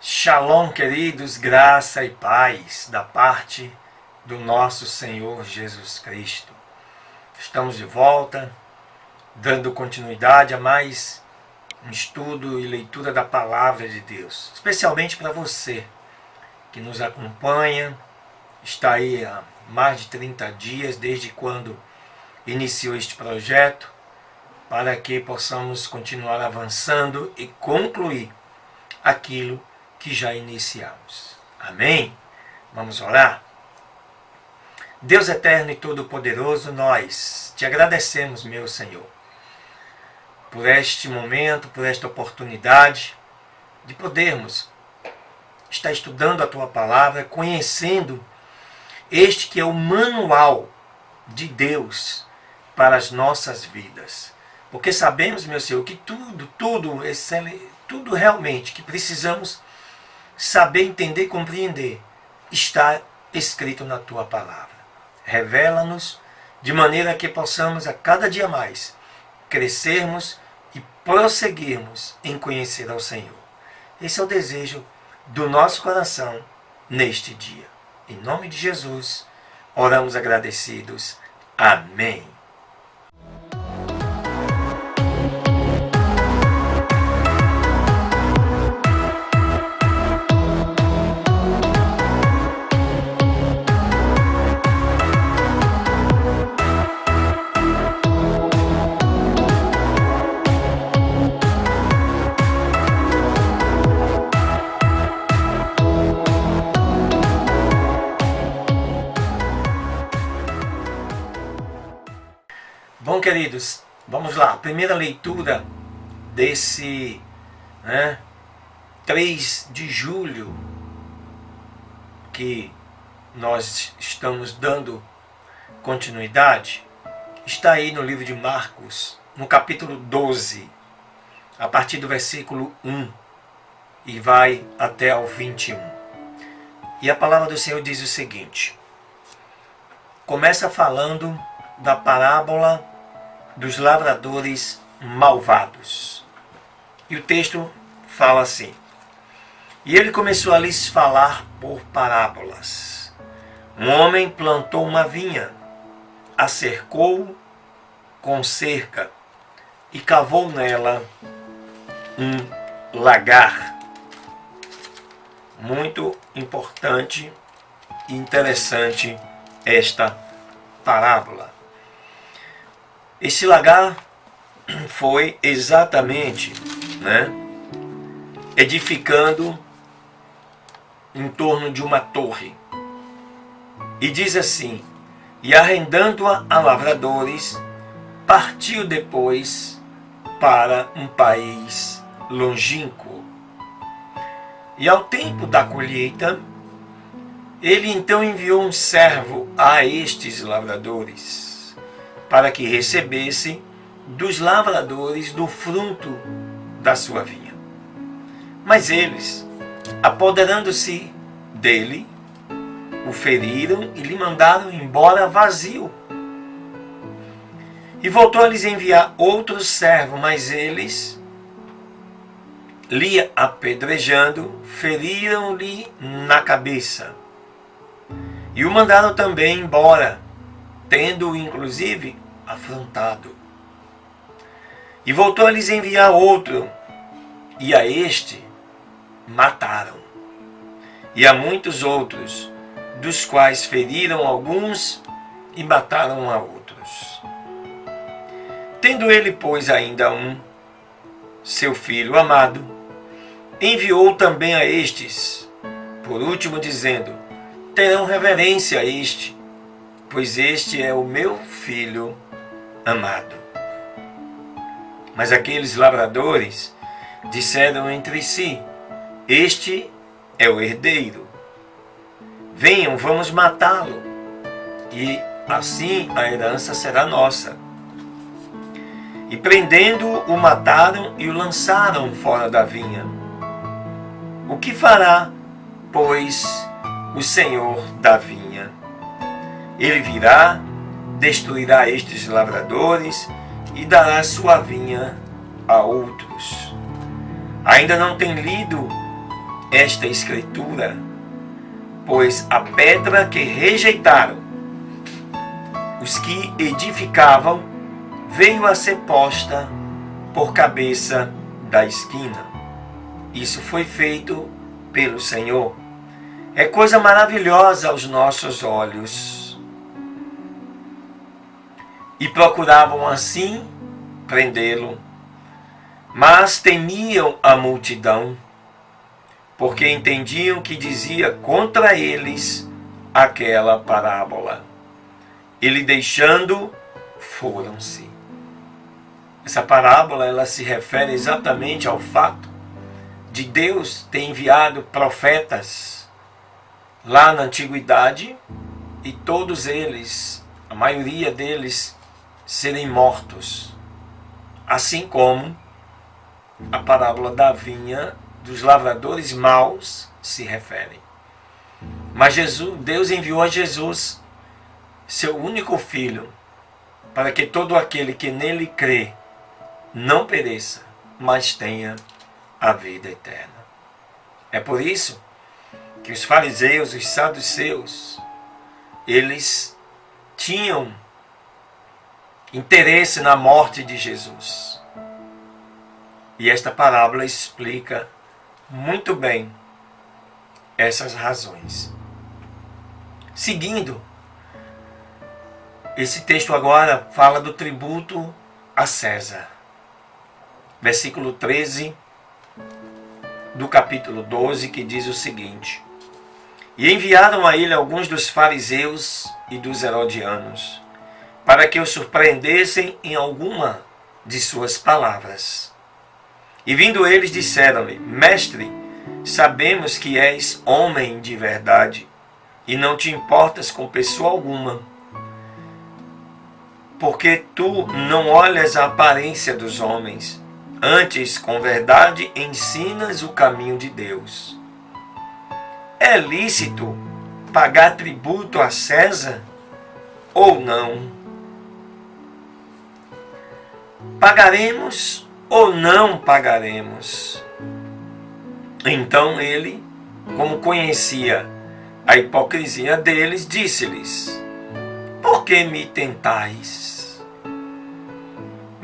Shalom, queridos, graça e paz da parte do nosso Senhor Jesus Cristo. Estamos de volta, dando continuidade a mais um estudo e leitura da Palavra de Deus, especialmente para você que nos acompanha, está aí há mais de 30 dias, desde quando iniciou este projeto, para que possamos continuar avançando e concluir aquilo que já iniciamos. Amém? Vamos orar? Deus eterno e todo-poderoso, nós te agradecemos, meu Senhor, por este momento, por esta oportunidade de podermos estar estudando a Tua Palavra, conhecendo este que é o manual de Deus para as nossas vidas. Porque sabemos, meu Senhor, que tudo realmente que precisamos saber, entender e compreender está escrito na Tua Palavra. Revela-nos de maneira que possamos a cada dia mais crescermos e prosseguirmos em conhecer ao Senhor. Esse é o desejo do nosso coração neste dia. Em nome de Jesus, oramos agradecidos. Amém. Bom, queridos, vamos lá. A primeira leitura desse 3 de julho, que nós estamos dando continuidade, está aí no livro de Marcos, no capítulo 12, a partir do versículo 1 e vai até ao 21. E a palavra do Senhor diz o seguinte: começa falando da parábola dos lavradores malvados. E o texto fala assim: e ele começou a lhes falar por parábolas. Um homem plantou uma vinha, a cercou com cerca e cavou nela um lagar. Muito importante e interessante esta parábola. Esse lagar foi exatamente edificando em torno de uma torre. E diz assim: e arrendando-a a lavradores, partiu depois para um país longínquo. E ao tempo da colheita, ele então enviou um servo a estes lavradores, para que recebesse dos lavradores do fruto da sua vinha. Mas eles, apoderando-se dele, o feriram e lhe mandaram embora vazio. E voltou a lhes enviar outro servo, mas eles, lhe apedrejando, feriram-lhe na cabeça. E o mandaram também embora, tendo-o inclusive afrontado. E voltou a lhes enviar outro, e a este mataram. E a muitos outros, dos quais feriram alguns e mataram a outros. Tendo ele, pois, ainda seu filho amado, enviou também a estes, por último dizendo: terão reverência a este, pois este é o meu filho amado. Mas aqueles lavradores disseram entre si: este é o herdeiro. Venham, vamos matá-lo, e assim a herança será nossa. E prendendo-o, o mataram e o lançaram fora da vinha. O que fará, pois, o Senhor da vinha? Ele virá, destruirá estes lavradores e dará sua vinha a outros. Ainda não tem lido esta escritura, pois a pedra que rejeitaram os que edificavam veio a ser posta por cabeça da esquina. Isso foi feito pelo Senhor. É coisa maravilhosa aos nossos olhos. E procuravam assim prendê-lo, mas temiam a multidão, porque entendiam que dizia contra eles aquela parábola. Ele deixando, foram-se. Essa parábola ela se refere exatamente ao fato de Deus ter enviado profetas lá na antiguidade e todos eles, a maioria deles, serem mortos. Assim como a parábola da vinha dos lavradores maus se refere. Mas Deus enviou a Jesus, seu único filho, para que todo aquele que nele crê não pereça, mas tenha a vida eterna. É por isso que os fariseus, os saduceus, eles tinham interesse na morte de Jesus. E esta parábola explica muito bem essas razões. Seguindo, esse texto agora fala do tributo a César. Versículo 13 do capítulo 12, que diz o seguinte: E enviaram a ele alguns dos fariseus e dos herodianos, para que o surpreendessem em alguma de suas palavras. E vindo eles, disseram-lhe: Mestre, sabemos que és homem de verdade, e não te importas com pessoa alguma, porque tu não olhas a aparência dos homens, antes, com verdade, ensinas o caminho de Deus. É lícito pagar tributo a César ou não? Pagaremos ou não pagaremos? Então ele, como conhecia a hipocrisia deles, disse-lhes: Por que me tentais?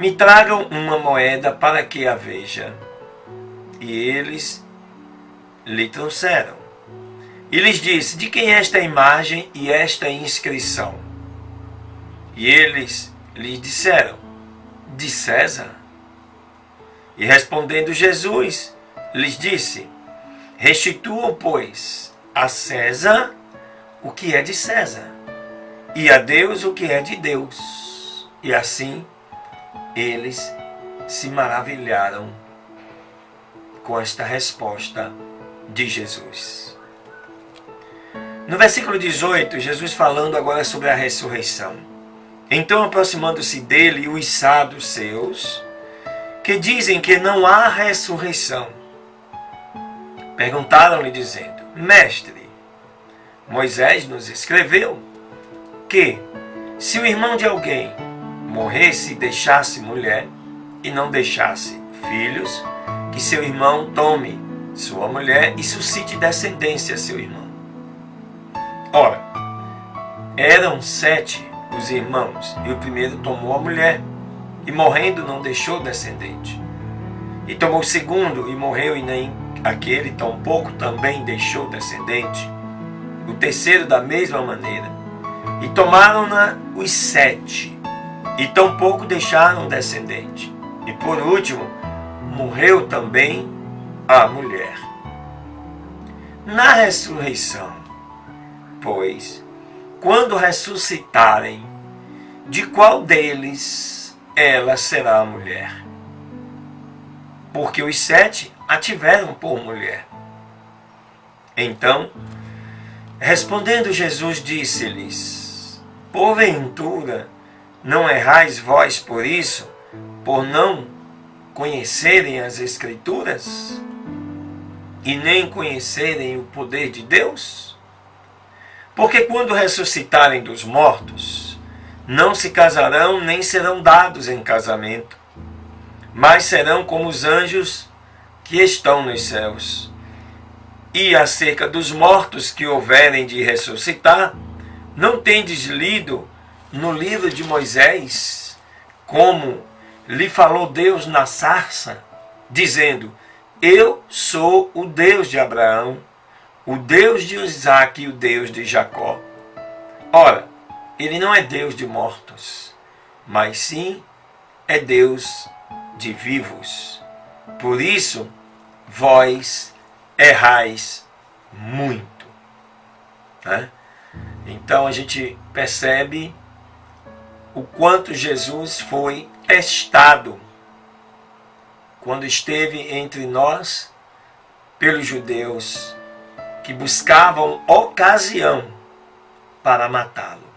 Me tragam uma moeda para que a veja. E eles lhe trouxeram. E lhes disse: De quem é esta imagem e esta inscrição? E eles lhe disseram: De César. E respondendo Jesus, lhes disse: Restituam, pois, a César o que é de César, e a Deus o que é de Deus. E assim eles se maravilharam com esta resposta de Jesus. No versículo 18, Jesus falando agora sobre a ressurreição. Então, aproximando-se dele os saduceus, que dizem que não há ressurreição, perguntaram-lhe dizendo: Mestre, Moisés nos escreveu que, se o irmão de alguém morresse e deixasse mulher, e não deixasse filhos, que seu irmão tome sua mulher e suscite descendência a seu irmão. Ora, eram 7 os irmãos, e o primeiro tomou a mulher, e morrendo não deixou descendente. E tomou o segundo, e morreu, e nem aquele tampouco também deixou descendente. O terceiro da mesma maneira. E tomaram-na os 7, e tampouco deixaram descendente. E por último, morreu também a mulher. Na ressurreição, pois, quando ressuscitarem, de qual deles ela será a mulher? Porque os 7 a tiveram por mulher. Então, respondendo Jesus, disse-lhes: Porventura, não errais vós por isso, por não conhecerem as Escrituras e nem conhecerem o poder de Deus? Porque quando ressuscitarem dos mortos, não se casarão nem serão dados em casamento, mas serão como os anjos que estão nos céus. E acerca dos mortos que houverem de ressuscitar, não tendes lido no livro de Moisés, como lhe falou Deus na sarça, dizendo: eu sou o Deus de Abraão, o Deus de Isaque e o Deus de Jacó. Ora, ele não é Deus de mortos, mas sim é Deus de vivos. Por isso, vós errais muito. Né? Então a gente percebe o quanto Jesus foi testado quando esteve entre nós pelos judeus que buscavam ocasião para matá-lo.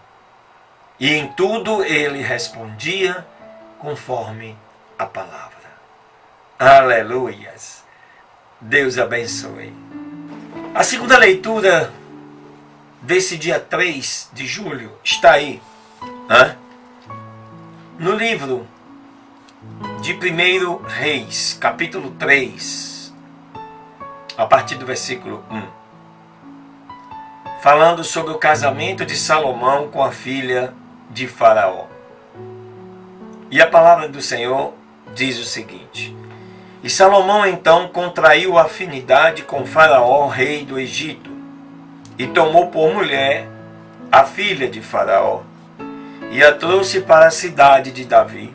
E em tudo ele respondia conforme a palavra. Aleluias! Deus abençoe. A segunda leitura desse dia 3 de julho está aí, no livro de 1 Reis, capítulo 3, a partir do versículo 1, falando sobre o casamento de Salomão com a filha de Faraó. E a palavra do Senhor diz o seguinte: e Salomão então contraiu afinidade com Faraó, rei do Egito, e tomou por mulher a filha de Faraó, e a trouxe para a cidade de Davi.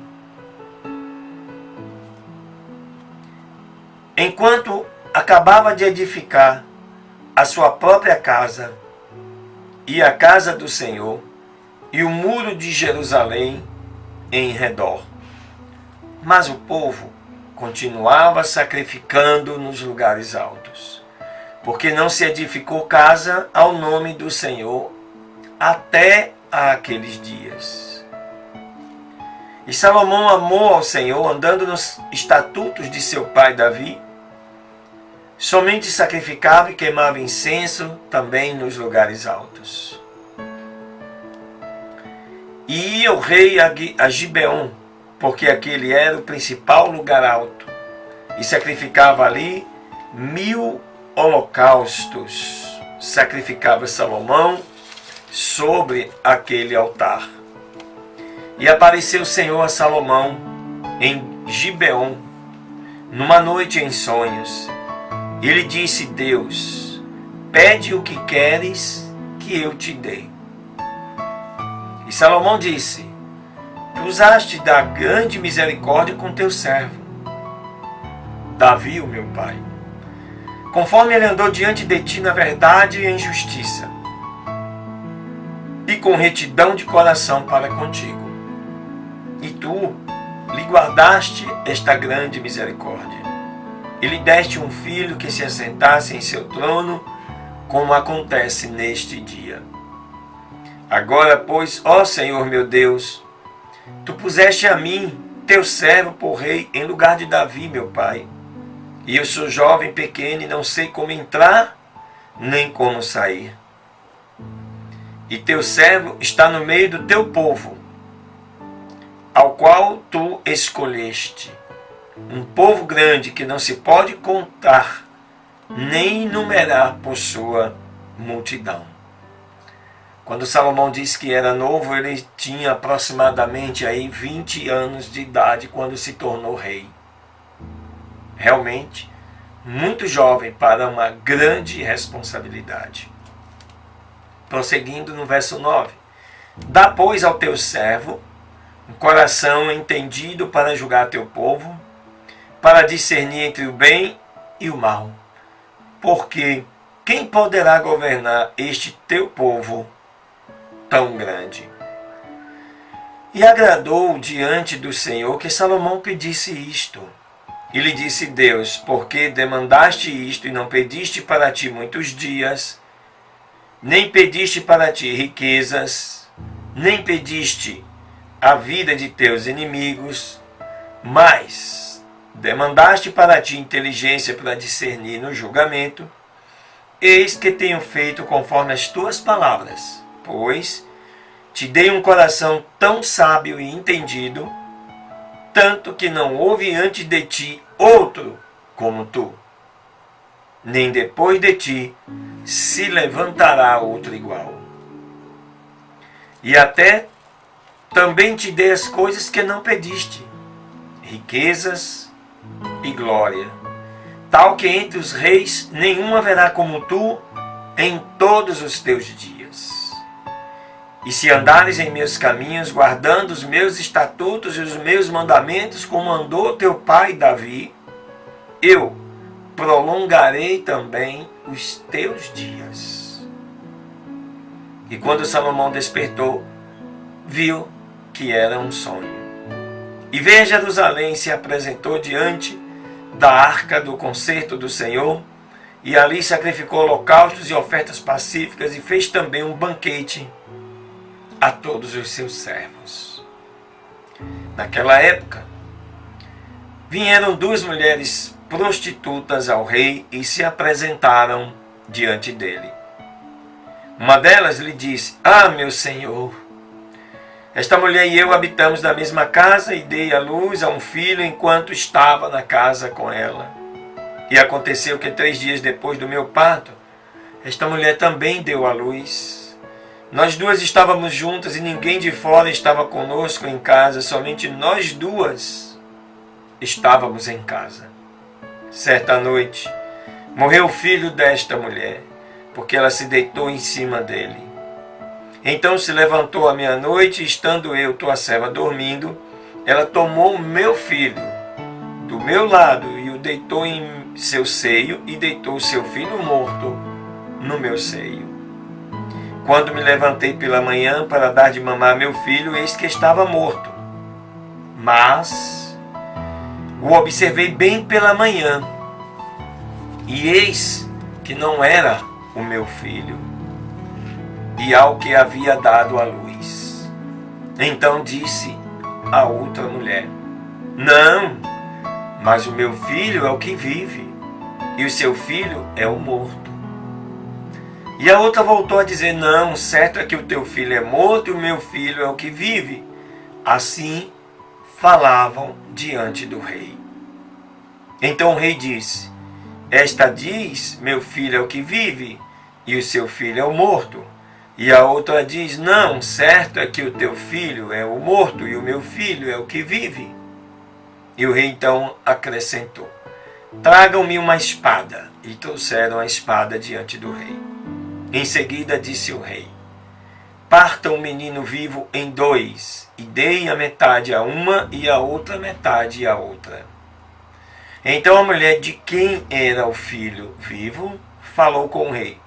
Enquanto acabava de edificar a sua própria casa, e a casa do Senhor, e o muro de Jerusalém em redor. Mas o povo continuava sacrificando nos lugares altos, porque não se edificou casa ao nome do Senhor até aqueles dias. E Salomão amou ao Senhor, andando nos estatutos de seu pai Davi, somente sacrificava e queimava incenso também nos lugares altos. E ia o rei a Gibeon, porque aquele era o principal lugar alto, e sacrificava ali 1000 holocaustos. Sacrificava Salomão sobre aquele altar. E apareceu o Senhor a Salomão em Gibeon, numa noite em sonhos. E lhe disse Deus: pede o que queres que eu te dê. E Salomão disse: tu usaste da grande misericórdia com teu servo Davi, o meu pai, conforme ele andou diante de ti na verdade e em justiça, e com retidão de coração para contigo. E tu lhe guardaste esta grande misericórdia, e lhe deste um filho que se assentasse em seu trono, como acontece neste dia. Agora, pois, ó Senhor meu Deus, tu puseste a mim, teu servo, por rei, em lugar de Davi, meu pai. E eu sou jovem, pequeno, e não sei como entrar, nem como sair. E teu servo está no meio do teu povo, ao qual tu escolheste, um povo grande que não se pode contar, nem enumerar por sua multidão. Quando Salomão disse que era novo, ele tinha aproximadamente aí 20 anos de idade quando se tornou rei. Realmente, muito jovem para uma grande responsabilidade. Prosseguindo no verso 9. Dá, pois, ao teu servo um coração entendido para julgar teu povo, para discernir entre o bem e o mal. Porque quem poderá governar este teu povo tão grande? E agradou diante do Senhor que Salomão pedisse isto. E lhe disse Deus: porque demandaste isto e não pediste para ti muitos dias, nem pediste para ti riquezas, nem pediste a vida de teus inimigos, mas demandaste para ti inteligência para discernir no julgamento, eis que tenho feito conforme as tuas palavras, pois te dei um coração tão sábio e entendido, tanto que não houve antes de ti outro como tu. nem depois de ti se levantará outro igual. E até também te dei as coisas que não pediste, riquezas e glória, tal que entre os reis nenhum haverá como tu em todos os teus dias. E se andares em meus caminhos, guardando os meus estatutos e os meus mandamentos, como andou teu pai Davi, eu prolongarei também os teus dias. E quando Salomão despertou, viu que era um sonho. E veio a Jerusalém, se apresentou diante da arca do concerto do Senhor, e ali sacrificou holocaustos e ofertas pacíficas, e fez também um banquete a todos os seus servos. Naquela época, vieram duas mulheres prostitutas ao rei e se apresentaram diante dele. Uma delas lhe disse: Ah, meu senhor, esta mulher e eu habitamos na mesma casa e dei à luz a um filho enquanto estava na casa com ela. E aconteceu que 3 dias depois do meu parto, esta mulher também deu à luz. Nós duas estávamos juntas e ninguém de fora estava conosco em casa, somente nós duas estávamos em casa. Certa noite, morreu o filho desta mulher, porque ela se deitou em cima dele. Então se levantou à meia-noite, e estando eu, tua serva, dormindo, ela tomou o meu filho do meu lado e o deitou em seu seio, e deitou o seu filho morto no meu seio. Quando me levantei pela manhã para dar de mamar meu filho, eis que estava morto. Mas o observei bem pela manhã, e eis que não era o meu filho, e ao que havia dado à luz. Então disse a outra mulher: Não, mas o meu filho é o que vive, e o seu filho é o morto. E a outra voltou a dizer: Não, certo é que o teu filho é morto, e o meu filho é o que vive. Assim falavam diante do rei. Então o rei disse: Esta diz: Meu filho é o que vive, e o seu filho é o morto. E a outra diz: Não, certo é que o teu filho é o morto, e o meu filho é o que vive. E o rei então acrescentou: Tragam-me uma espada. E trouxeram a espada diante do rei. Em seguida disse o rei: Partam o menino vivo em 2, e deem a metade a uma e a outra metade a outra. Então a mulher de quem era o filho vivo falou com o rei,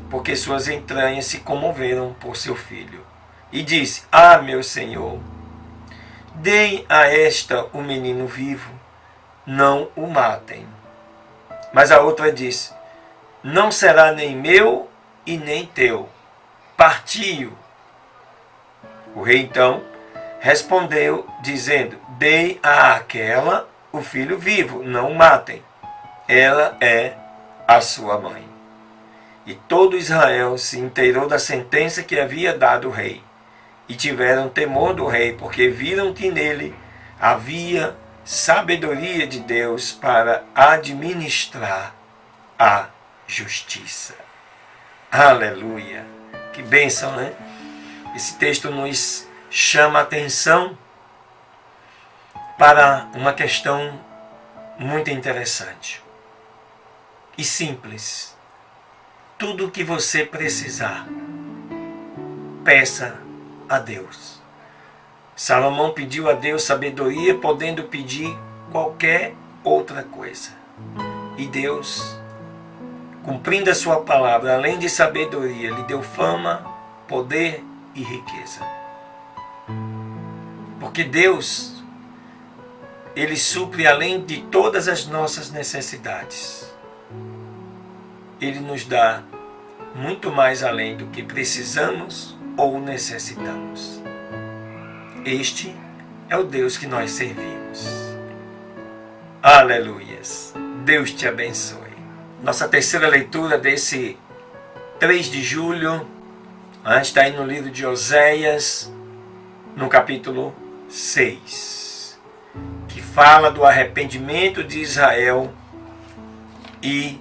porque suas entranhas se comoveram por seu filho, e disse: Ah, meu senhor, deem a esta o menino vivo, não o matem. Mas a outra disse: Não será nem meu e nem teu, parti-o. O rei então respondeu, dizendo: Dei a aquela o filho vivo, não o matem. Ela é a sua mãe. E todo Israel se inteirou da sentença que havia dado o rei, e tiveram temor do rei, porque viram que nele havia sabedoria de Deus para administrar a justiça. Aleluia! Que bênção, né? Esse texto nos chama a atenção para uma questão muito interessante e simples. Tudo o que você precisar, peça a Deus. Salomão pediu a Deus sabedoria, podendo pedir qualquer outra coisa. E Deus, cumprindo a sua palavra, além de sabedoria, lhe deu fama, poder e riqueza. Porque Deus, Ele supre além de todas as nossas necessidades. Ele nos dá muito mais além do que precisamos ou necessitamos. Este é o Deus que nós servimos. Aleluias! Deus te abençoe. Nossa terceira leitura desse 3 de julho está aí no livro de Oséias, no capítulo 6, que fala do arrependimento de Israel e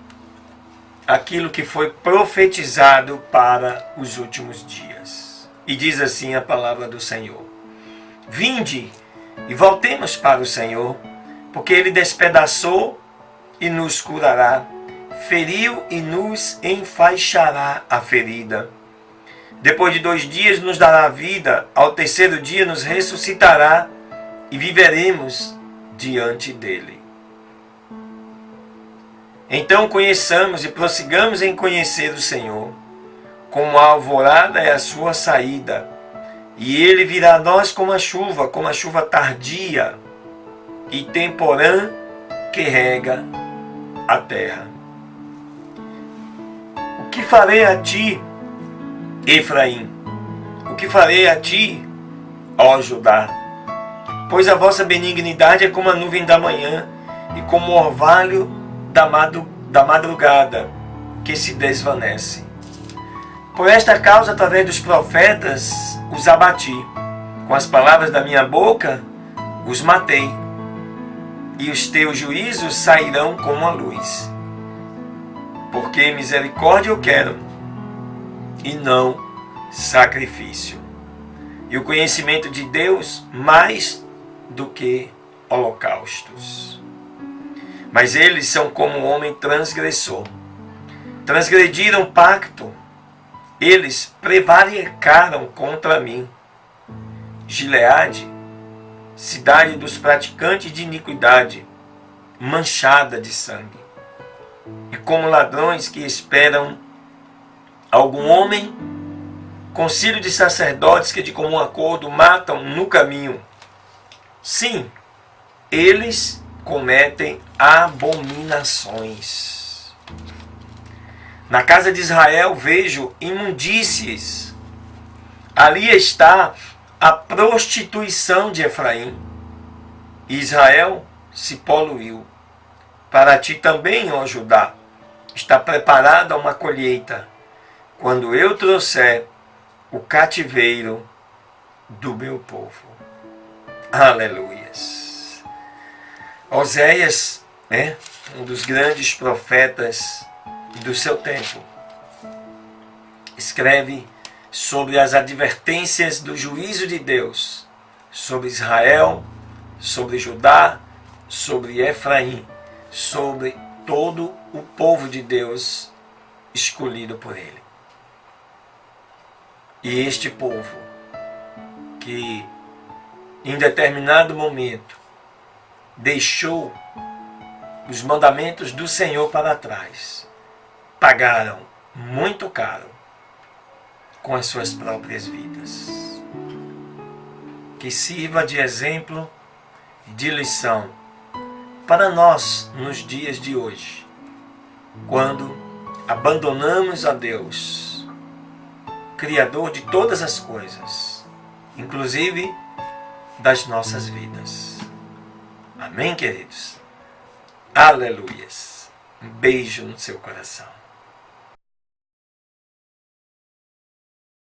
aquilo que foi profetizado para os últimos dias. E diz assim a palavra do Senhor: vinde e voltemos para o Senhor, porque Ele despedaçou e nos curará, feriu e nos enfaixará a ferida. Depois de 2 dias nos dará vida, ao 3º dia nos ressuscitará e viveremos diante dele. Então conheçamos e prossigamos em conhecer o Senhor, como a alvorada é a sua saída, e ele virá a nós como a chuva tardia e temporã que rega a terra. O que farei a ti, Efraim? O que farei a ti, ó Judá? Pois a vossa benignidade é como a nuvem da manhã e como o orvalho da madrugada que se desvanece. Por esta causa, através dos profetas, os abati. Com as palavras da minha boca, os matei. E os teus juízos sairão como a luz. Porque misericórdia eu quero, e não sacrifício. E o conhecimento de Deus mais do que holocaustos. Mas eles são como um homem transgressor. Transgrediram o pacto. Eles prevaricaram contra mim. Gileade, cidade dos praticantes de iniquidade, manchada de sangue. E como ladrões que esperam algum homem, concílio de sacerdotes que de comum acordo matam no caminho. Sim, eles cometem abominações. Na casa de Israel vejo imundícies. Ali está a prostituição de Efraim. Israel se poluiu. Para ti também, ó Judá, está preparada uma colheita, quando eu trouxer o cativeiro do meu povo. Aleluias. Oséias, um dos grandes profetas do seu tempo, escreve sobre as advertências do juízo de Deus sobre Israel, sobre Judá, sobre Efraim, sobre todo o povo de Deus escolhido por ele. E este povo que em determinado momento deixou os mandamentos do Senhor para trás, pagaram muito caro com as suas próprias vidas. Que sirva de exemplo e de lição para nós nos dias de hoje, quando abandonamos a Deus, Criador de todas as coisas, inclusive das nossas vidas. Amém, queridos? Aleluias. Um beijo no seu coração.